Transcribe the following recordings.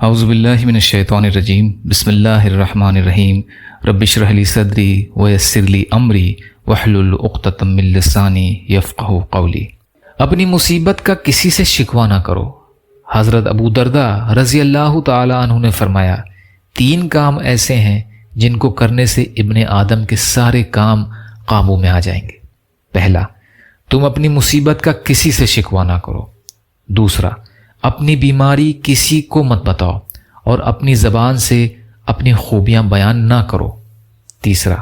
اعوذ باللہ من الشیطان الرجیم بسم اللہ الرحمن الرحیم رب اشرح لی صدری ویسر لی امری واحلل عقدۃ من لسانی یفقہوا قولی۔ اپنی مصیبت کا کسی سے شکوہ نہ کرو۔ حضرت ابو درداء رضی اللہ تعالی عنہ نے فرمایا، 3 کام ایسے ہیں جن کو کرنے سے ابن آدم کے سارے کام قابو میں آ جائیں گے۔ پہلا، تم اپنی مصیبت کا کسی سے شکوہ نہ کرو۔ دوسرا، اپنی بیماری کسی کو مت بتاؤ اور اپنی زبان سے اپنی خوبیاں بیان نہ کرو۔ تیسرا،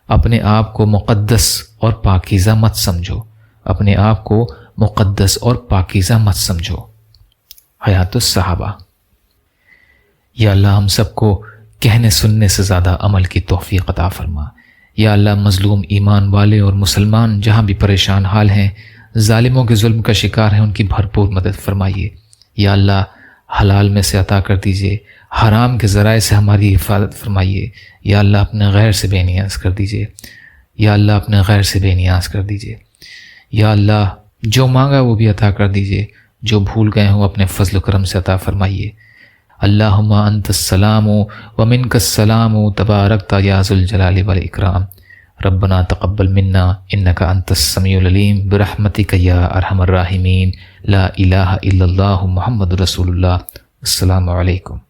اپنے آپ کو مقدس اور پاکیزہ مت سمجھو۔ اپنے آپ کو مقدس اور پاکیزہ مت سمجھو۔ حیات الصحابہ۔ یا اللہ ہم سب کو کہنے سننے سے زیادہ عمل کی توفیق عطا فرما۔ یا اللہ مظلوم ایمان والے اور مسلمان جہاں بھی پریشان حال ہیں، ظالموں کے ظلم کا شکار ہیں، ان کی بھرپور مدد فرمائیے۔ یا اللہ حلال میں سے عطا کر دیجئے، حرام کے ذرائع سے ہماری حفاظت فرمائیے۔ یا اللہ اپنے غیر سے بے نیاز کر دیجئے۔ یا اللہ اپنے غیر سے بے نیاز کر دیجئے۔ یا اللہ جو مانگا وہ بھی عطا کر دیجئے، جو بھول گئے ہوں اپنے فضل و کرم سے عطا فرمائیے۔ اللہم انت السلام ومنک السلام تبارکت یا ذو الجلال والاکرام۔ ربنا تقبل منا انک انت السمیع العلیم برحمتک یا ارحم الراحمین۔ لا الہ الا اللہ محمد رسول اللہ۔ السلام علیکم۔